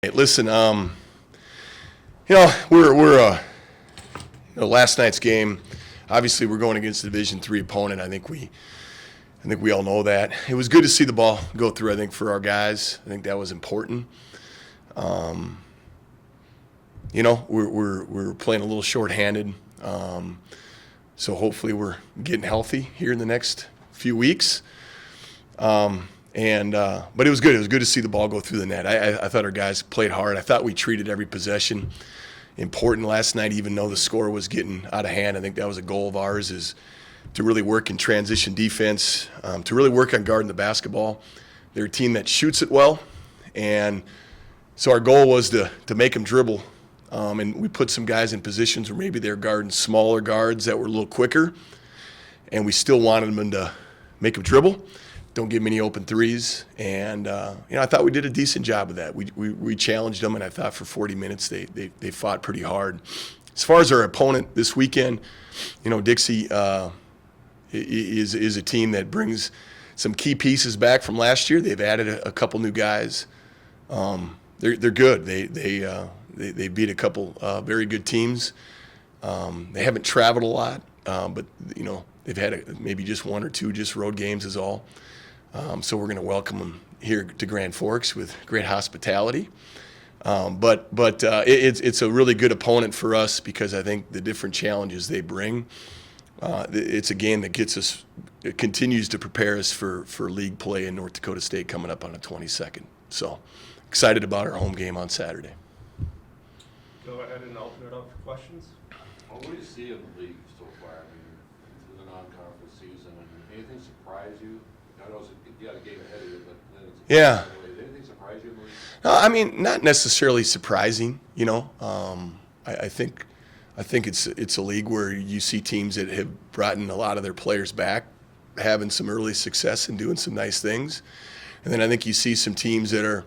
Hey, listen, we're last night's game. Obviously, we're going against a Division III opponent. I think we all know that. It was good to see the ball go through. I think for our guys, I think that was important. We're playing a little shorthanded, so hopefully we're getting healthy here in the next few weeks. But it was good. It was good to see the ball go through the net. I thought our guys played hard. I thought we treated every possession important last night, even though the score was getting out of hand. I think that was a goal of ours, is to really work in transition defense, to really work on guarding the basketball. They're a team that shoots it well, and so our goal was to make them dribble. And we put some guys in positions where maybe they're guarding smaller guards that were a little quicker, and we still wanted them to make them dribble. Don't give many open threes, and I thought we did a decent job of that. We challenged them, and I thought for 40 minutes they fought pretty hard. As far as our opponent this weekend, Dixie is a team that brings some key pieces back from last year. They've added a couple new guys. They're good. They beat a couple very good teams. They haven't traveled a lot, but they've had maybe just one or two just road games is all. So we're going to welcome them here to Grand Forks with great hospitality. But it's a really good opponent for us because I think the different challenges they bring. It's a game that it continues to prepare us for league play in North Dakota State coming up on the 22nd. So excited about our home game on Saturday. Go ahead and open it up for questions. Well, what do you see in the league so far? I mean, through the non-conference season, and anything surprise you? I know you got a game ahead of you, but then it's yeah. Did anything surprise you in the league? No, I mean, not necessarily surprising. I think it's a league where you see teams that have brought in a lot of their players back, having some early success and doing some nice things, and then I think you see some teams that are,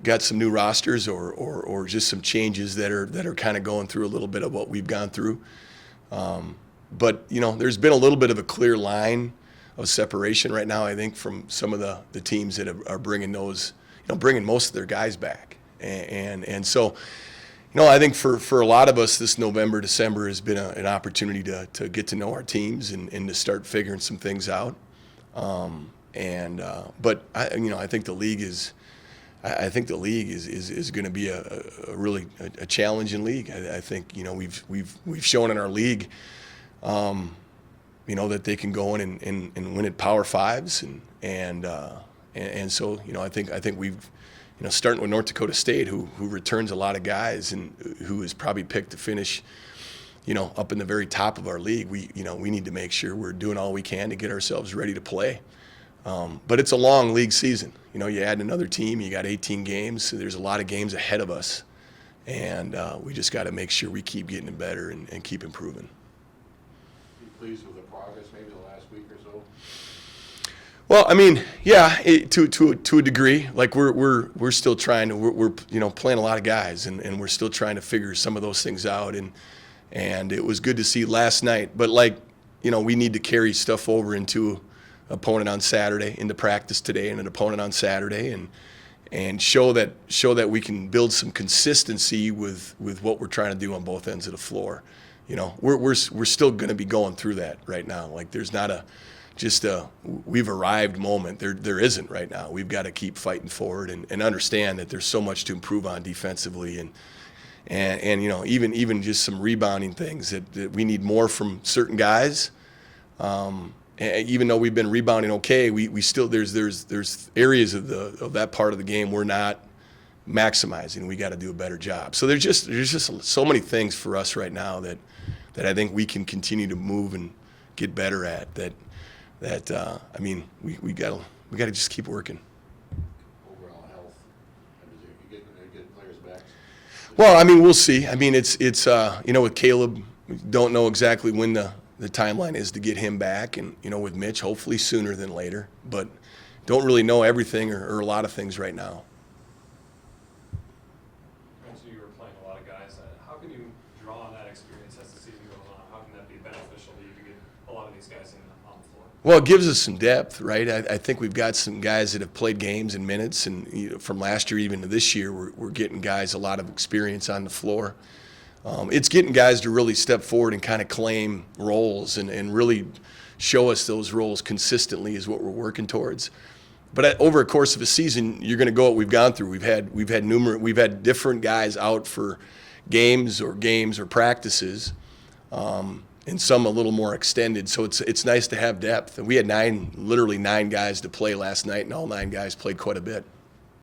got some new rosters or just some changes that are kind of going through a little bit of what we've gone through. But there's been a little bit of a clear line of separation right now, I think, from some of the teams that are bringing bringing most of their guys back. And so, I think for a lot of us, this November, December has been an opportunity to get to know our teams and to start figuring some things out. But I think the league is going to be a really challenging league. I think we've shown in our league, that they can go in and win at Power Fives, and so I think we've starting with North Dakota State, who returns a lot of guys and who is probably picked to finish up in the very top of our league. We need to make sure we're doing all we can to get ourselves ready to play. But it's a long league season. You add another team, you got 18 games, so there's a lot of games ahead of us, and we just got to make sure we keep getting better and keep improving. Are you pleased with the progress maybe the last week or so? Well, I mean, yeah, to a degree. Like we're still trying to we're playing a lot of guys, and we're still trying to figure some of those things out, and it was good to see last night. But we need to carry stuff over into opponent on Saturday, into practice today, and an opponent on Saturday, and show that we can build some consistency with what we're trying to do on both ends of the floor. We're still going to be going through that right now. Like there's not just a we've arrived moment. There isn't right now. We've got to keep fighting forward and understand that there's so much to improve on defensively and even just some rebounding things that we need more from certain guys. Even though we've been rebounding okay, we still there's areas of that part of the game we're not maximizing. We got to do a better job. So there's just so many things for us right now that I think we can continue to move and get better at. We got to just keep working. Overall health, are you getting players back? Well, I mean, we'll see. I mean, it's with Caleb, we don't know exactly when the timeline is to get him back, and with Mitch, hopefully sooner than later, but don't really know everything or a lot of things right now. So you were playing a lot of guys. How can you draw on that experience as the season goes on? How can that be beneficial to you to get a lot of these guys on the floor? Well, it gives us some depth, right? I think we've got some guys that have played games and minutes, and from last year even to this year, we're getting guys a lot of experience on the floor. It's getting guys to really step forward and kind of claim roles and really show us those roles consistently is what we're working towards. But over a course of a season, you're going to go what we've gone through. We've had different guys out for games or practices. And some a little more extended. So it's nice to have depth. And we had literally nine guys to play last night, and all 9 guys played quite a bit.